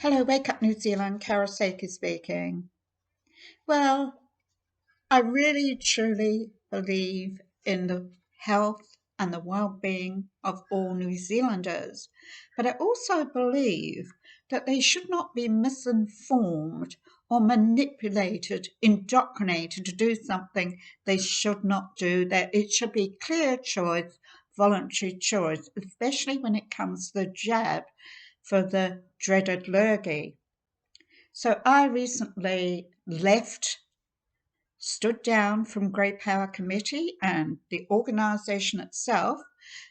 Hello, Wake Up New Zealand, Sakey speaking. Well, I really truly believe in the health and the well-being of all New Zealanders, but I also believe that they should not be misinformed or manipulated, indoctrinated to do something they should not do, that it should be clear choice, voluntary choice, especially when it comes to the jab for the dreaded lurgy. So I recently stood down from Grey Power Committee and the organisation itself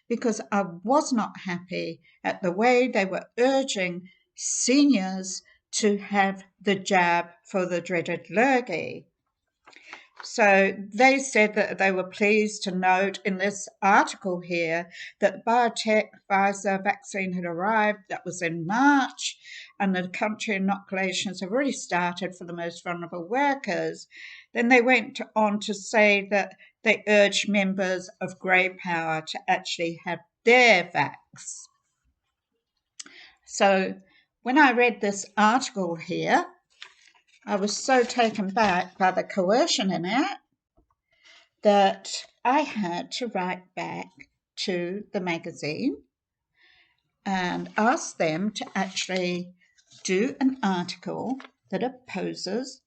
because I was not happy at the way they were urging seniors to have the jab for the dreaded lurgy. So they said that they were pleased to note in this article here that biotech Pfizer vaccine had arrived. That was in March, and the country inoculations have already started for the most vulnerable workers. Then they went on to say that they urged members of Grey Power to actually have their vax. So when I read this article here, I was so taken back by the coercion in it that I had to write back to the magazine and ask them to actually do an article that opposes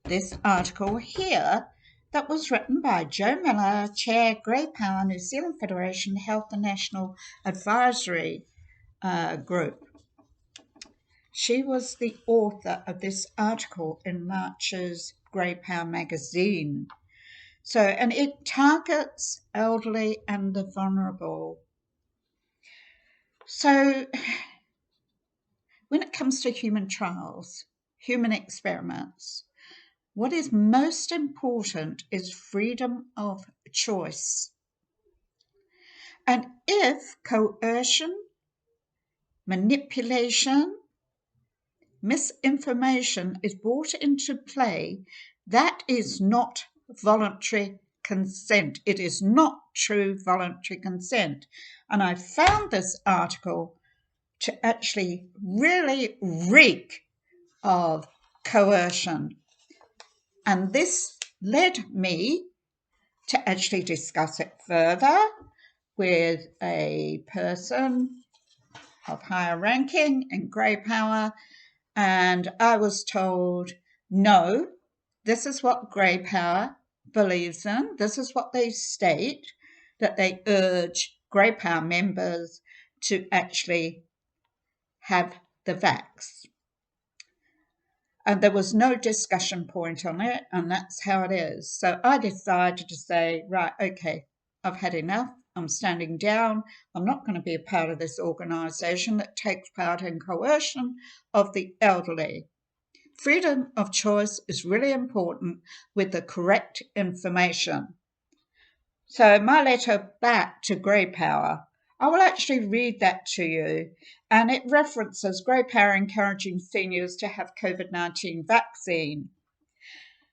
this article here that was written by Jo Miller, Chair, Grey Power, New Zealand Federation Health and National Advisory Group. She was the author of this article in March's Grey Power magazine. So, and it targets elderly and the vulnerable. So, when it comes to human trials, human experiments, what is most important is freedom of choice. And if coercion, manipulation, misinformation is brought into play, that is not voluntary consent. It is not true voluntary consent. And I found this article to actually really reek of coercion. And this led me to actually discuss it further with a person of higher ranking in Grey Power. And I was told, no, this is what Grey Power believes in. This is what they state, that they urge Grey Power members to actually have the vax. And there was no discussion point on it, and that's how it is. So I decided to say, right, okay, I've had enough. I'm standing down. I'm not going to be a part of this organisation that takes part in coercion of the elderly. Freedom of choice is really important with the correct information. So my letter back to Grey Power, I will actually read that to you, and it references Grey Power encouraging seniors to have COVID-19 vaccine.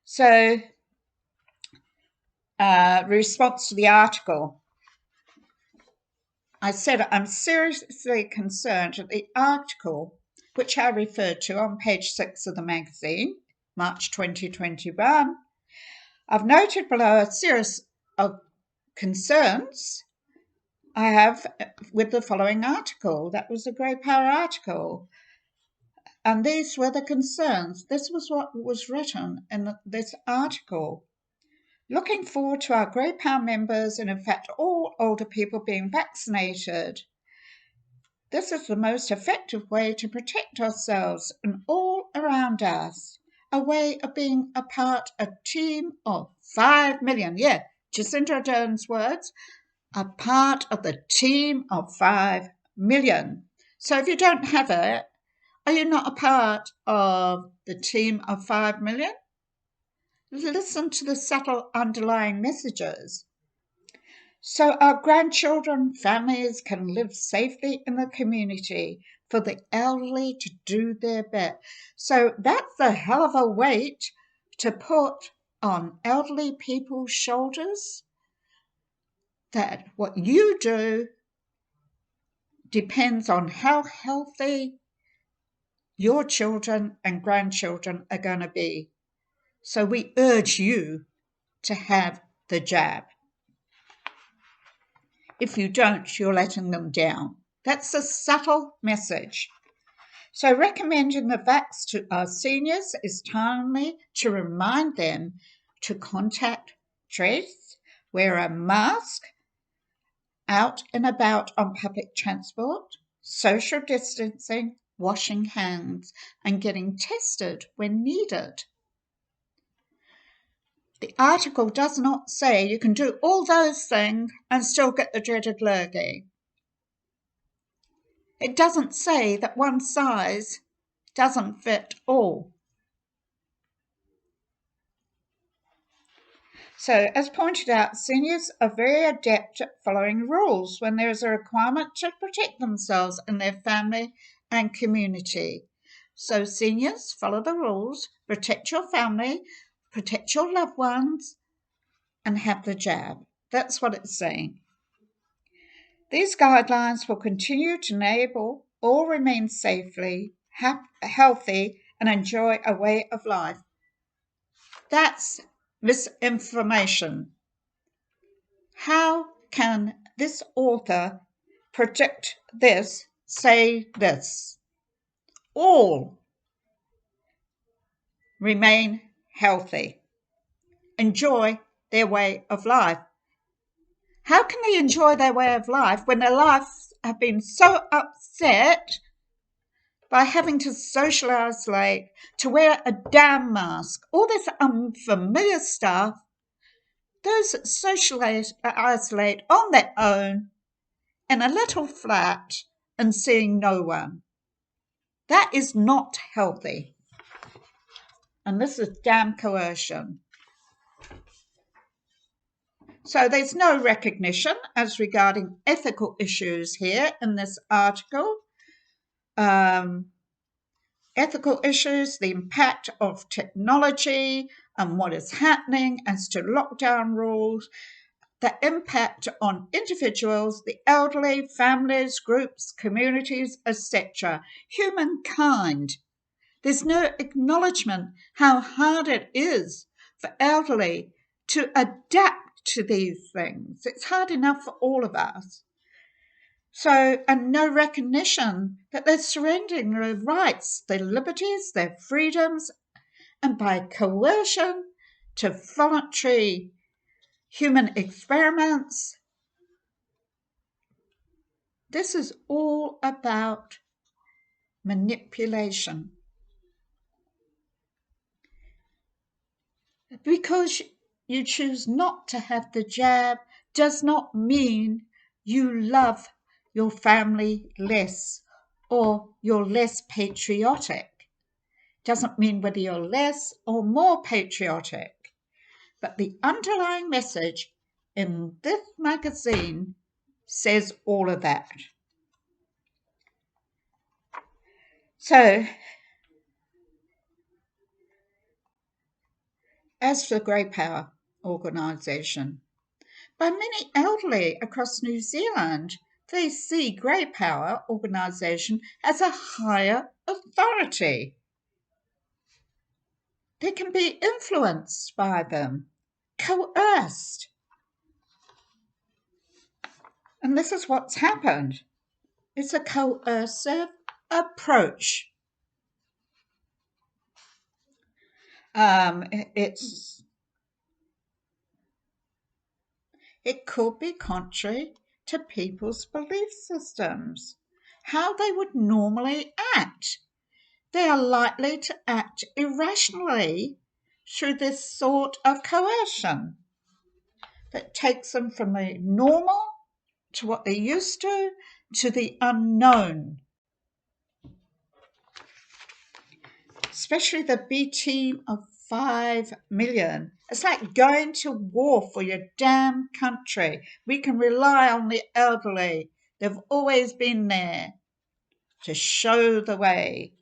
So, response to the article, I said I'm seriously concerned that the article, which I referred to on page 6 of the magazine, March 2021, I've noted below a series of concerns I have with the following article. That was a Grey Power article. And these were the concerns. This was what was written in this article. Looking forward to our Grey Power members and in fact all older people being vaccinated. This is the most effective way to protect ourselves and all around us. A way of being a part of a team of 5 million. Yeah, Jacinda Ardern's words. A part of the team of 5 million. So if you don't have it, are you not a part of the team of 5 million? Listen to the subtle underlying messages. So our grandchildren, families can live safely in the community, for the elderly to do their bit. So that's a hell of a weight to put on elderly people's shoulders, that what you do depends on how healthy your children and grandchildren are going to be. So we urge you to have the jab. If you don't, you're letting them down. That's a subtle message. So recommending the vax to our seniors is timely to remind them to contact trace, wear a mask out and about on public transport, social distancing, washing hands, and getting tested when needed. The article does not say you can do all those things and still get the dreaded lurgy. It doesn't say that one size doesn't fit all. So, as pointed out, seniors are very adept at following rules when there is a requirement to protect themselves and their family and community. So, seniors, follow the rules, protect your family, protect your loved ones, and have the jab. That's what it's saying. These guidelines will continue to enable all remain safely, healthy, and enjoy a way of life. That's misinformation. How can this author predict this, say this? All remain healthy, enjoy their way of life. How can they enjoy their way of life when their lives have been so upset by having to social isolate, to wear a damn mask, all this unfamiliar stuff? Those that social isolate on their own in a little flat and seeing no one. That is not healthy. And this is damn coercion. So there's no recognition as regarding ethical issues here in this article. Ethical issues, the impact of technology and what is happening as to lockdown rules, the impact on individuals, the elderly, families, groups, communities, etc. Humankind. There's no acknowledgement how hard it is for elderly to adapt to these things. It's hard enough for all of us. So, and no recognition that they're surrendering their rights, their liberties, their freedoms, and by coercion to voluntary human experiments. This is all about manipulation. Because you choose not to have the jab does not mean you love your family less or you're less patriotic. Doesn't mean whether you're less or more patriotic. But the underlying message in this magazine says all of that. So, as for the Grey Power organisation, by many elderly across New Zealand, they see Grey Power organisation as a higher authority. They can be influenced by them, coerced. And this is what's happened. It's a coercive approach. It could be contrary to people's belief systems, how they would normally act. They are likely to act irrationally through this sort of coercion that takes them from the normal to what they're used to the unknown. Especially the B team of 5 million. It's like going to war for your damn country. We can rely on the elderly. They've always been there to show the way.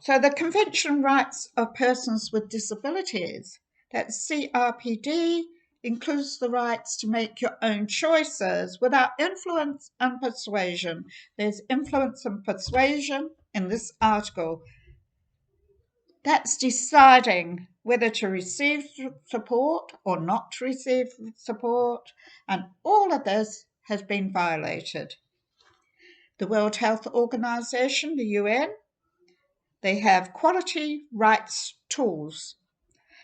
So the Convention Rights of Persons with Disabilities, that CRPD, includes the rights to make your own choices without influence and persuasion. There's influence and persuasion in this article that's deciding whether to receive support or not to receive support, and all of this has been violated. The World Health Organization, the UN, they have quality rights tools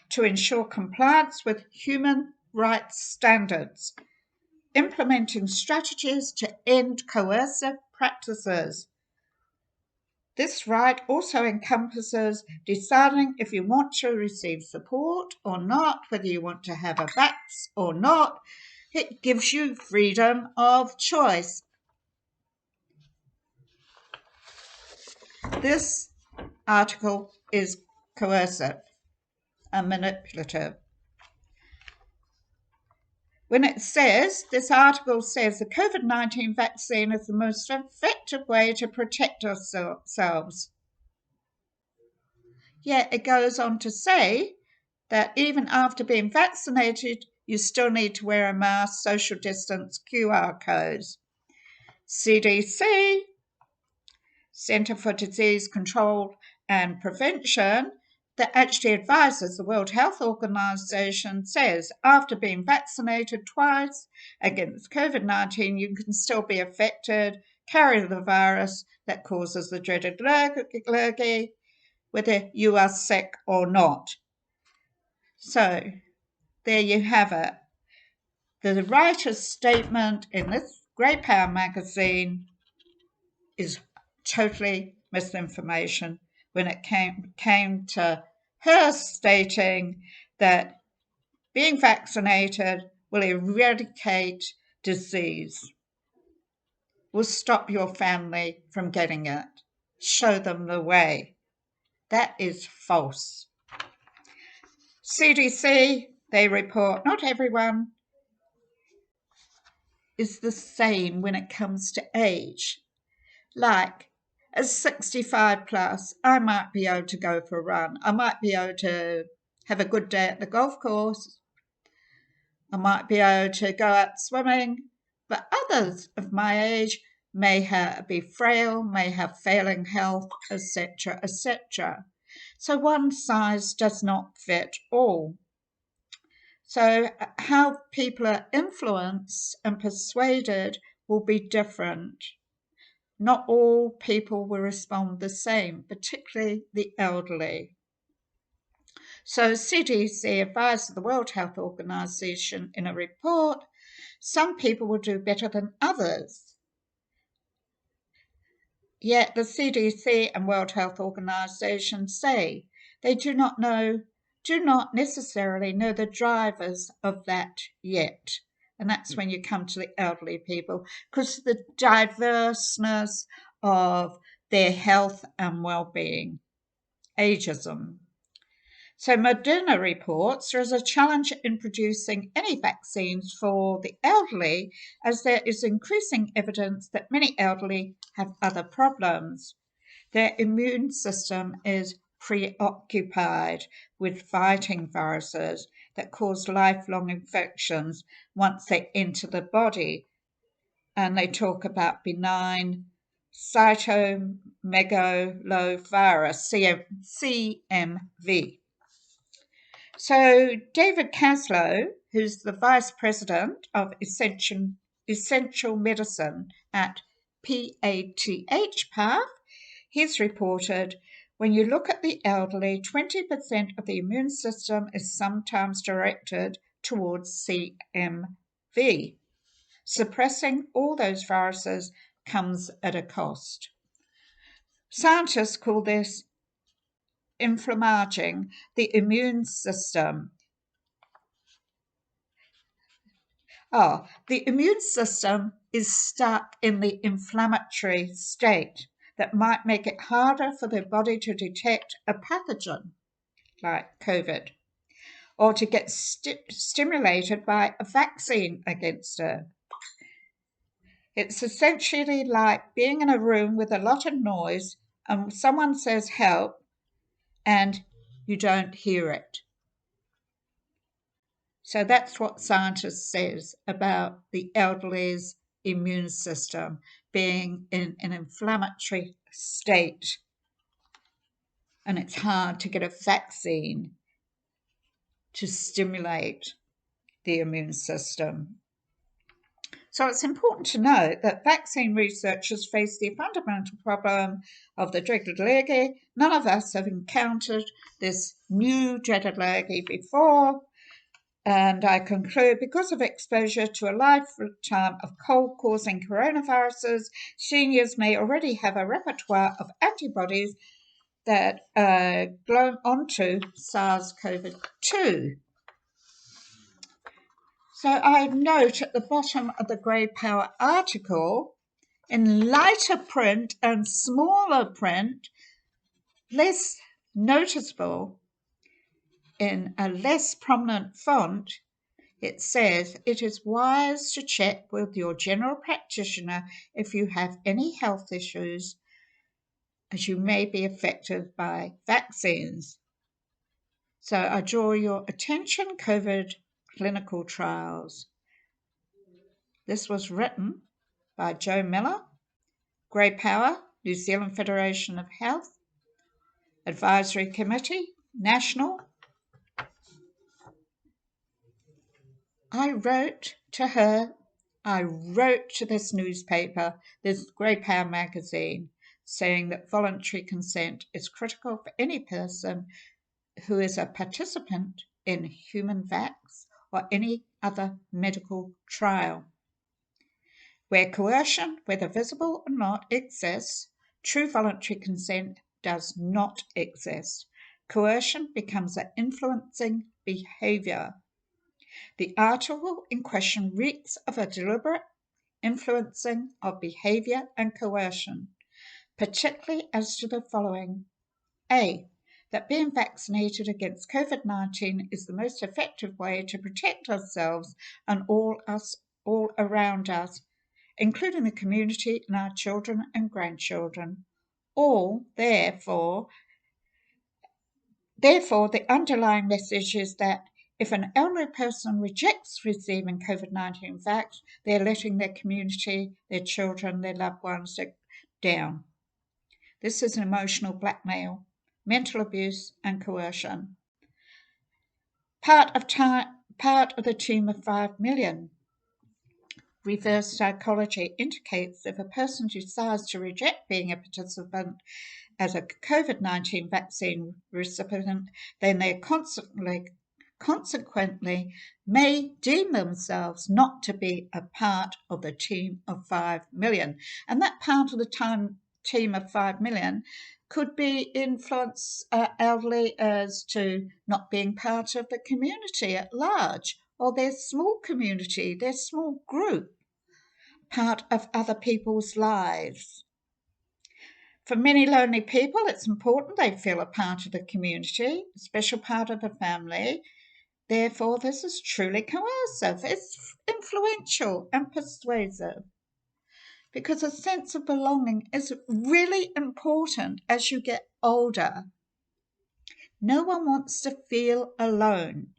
to ensure compliance with human rights standards, implementing strategies to end coercive practices. This right also encompasses deciding if you want to receive support or not, whether you want to have a vax or not. It gives you freedom of choice. This article is coercive and manipulative. When it says, this article says the COVID-19 vaccine is the most effective way to protect ourselves. Yet it goes on to say that even after being vaccinated, you still need to wear a mask, social distance, QR codes. CDC, Centre for Disease Control and Prevention, that actually advises the World Health Organization, says after being vaccinated twice against COVID-19, you can still be affected, carry the virus that causes the dreaded lurgy, whether you are sick or not. So there you have it. The writer's statement in this Grey Power magazine is totally misinformation when it came to her stating that being vaccinated will eradicate disease, will stop your family from getting it, show them the way. That is false. CDC, they report not everyone is the same when it comes to age. Like, as 65 plus, I might be able to go for a run. I might be able to have a good day at the golf course. I might be able to go out swimming. But others of my age may be frail, may have failing health, etc., etc. So one size does not fit all. So how people are influenced and persuaded will be different. Not all people will respond the same, particularly the elderly. So CDC advised the World Health Organization in a report, some people will do better than others. Yet the CDC and World Health Organization say they do not necessarily know the drivers of that yet. And that's when you come to the elderly people, because the diverseness of their health and well-being, ageism. So Moderna reports there is a challenge in producing any vaccines for the elderly, as there is increasing evidence that many elderly have other problems. Their immune system is preoccupied with fighting viruses that cause lifelong infections once they enter the body. And they talk about benign cytomegalovirus, CMV. So David Caslow, who's the Vice President of Essential Medicine at PATH, he's reported, when you look at the elderly, 20% of the immune system is sometimes directed towards CMV. Suppressing all those viruses comes at a cost. Scientists call this inflammating the immune system. The immune system is stuck in the inflammatory state that might make it harder for the body to detect a pathogen like COVID, or to get stimulated by a vaccine against it. It's essentially like being in a room with a lot of noise and someone says help and you don't hear it. So that's what scientists says about the elderly's immune system being in an inflammatory state, and it's hard to get a vaccine to stimulate the immune system. So it's important to note that vaccine researchers face the fundamental problem of the dreaded lurgy. None of us have encountered this new dreaded lurgy before. And I conclude, because of exposure to a lifetime of cold-causing coronaviruses, seniors may already have a repertoire of antibodies that glow onto SARS-CoV-2. So I note at the bottom of the Grey Power article, in lighter print and smaller print, less noticeable, in a less prominent font, it says, it is wise to check with your general practitioner if you have any health issues, as you may be affected by vaccines. So I draw your attention, COVID clinical trials. This was written by Joe Miller, Grey Power, New Zealand Federation of Health, Advisory Committee, National. I wrote to her, I wrote to this newspaper, this Grey Power magazine, saying that voluntary consent is critical for any person who is a participant in human vax or any other medical trial. Where coercion, whether visible or not, exists, true voluntary consent does not exist. Coercion becomes an influencing behaviour. The article in question reeks of a deliberate influencing of behaviour and coercion, particularly as to the following. A. That being vaccinated against COVID-19 is the most effective way to protect ourselves and all around us, including the community and our children and grandchildren. All, therefore, the underlying message is that if an elderly person rejects receiving COVID-19 vax, they're letting their community, their children, their loved ones down. This is emotional blackmail, mental abuse, and coercion. Part of the team of 5 million. Reverse psychology indicates if a person decides to reject being a participant as a COVID-19 vaccine recipient, then they consequently may deem themselves not to be a part of the team of 5 million. And that part of the team of 5 million could be influence elderly as to not being part of the community at large, or their small community, their small group, part of other people's lives. For many lonely people, it's important they feel a part of the community, a special part of the family. Therefore, this is truly coercive. It's influential and persuasive, because a sense of belonging is really important as you get older. No one wants to feel alone.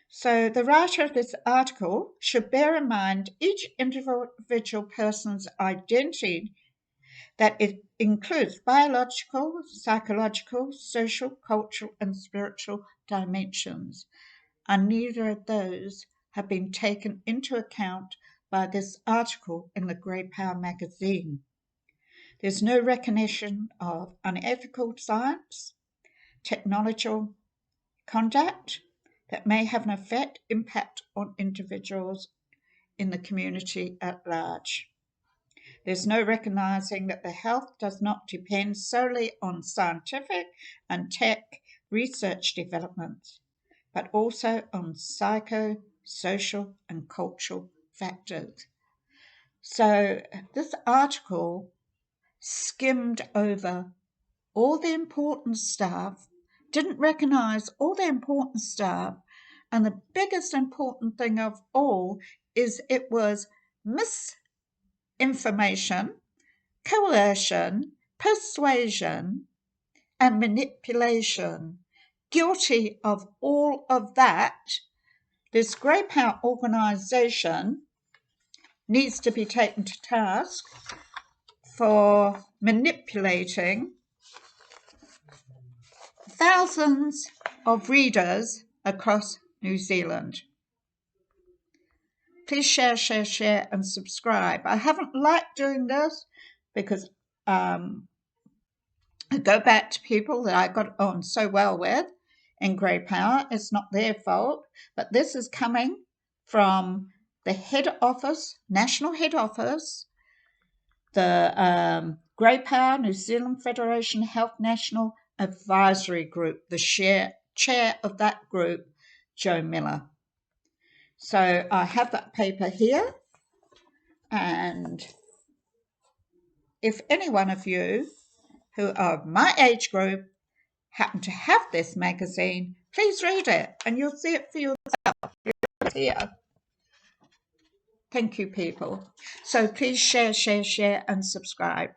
So the writer of this article should bear in mind each individual person's identity, that it includes biological, psychological, social, cultural, and spiritual dimensions, and neither of those have been taken into account by this article in the Grey Power magazine. There's no recognition of unethical science, technological conduct that may have an impact on individuals in the community at large. There's no recognizing that the health does not depend solely on scientific and tech research developments, but also on psycho, social, and cultural factors. So this article skimmed over all the important stuff, didn't recognize all the important stuff, and the biggest important thing of all is it was misinformation, coercion, persuasion, and manipulation. Guilty of all of that, this Grey Power organisation needs to be taken to task for manipulating thousands of readers across New Zealand. Please share, and subscribe. I haven't liked doing this because I go back to people that I got on so well with in Grey Power. It's not their fault, but this is coming from the head office, national head office, the Grey Power New Zealand Federation Health National Advisory Group, the chair of that group, Joe Miller. So I have that paper here, and if any one of you who are of my age group happen to have this magazine, please read it and you'll see it for yourself. Here. Thank you, people. So please share, and subscribe.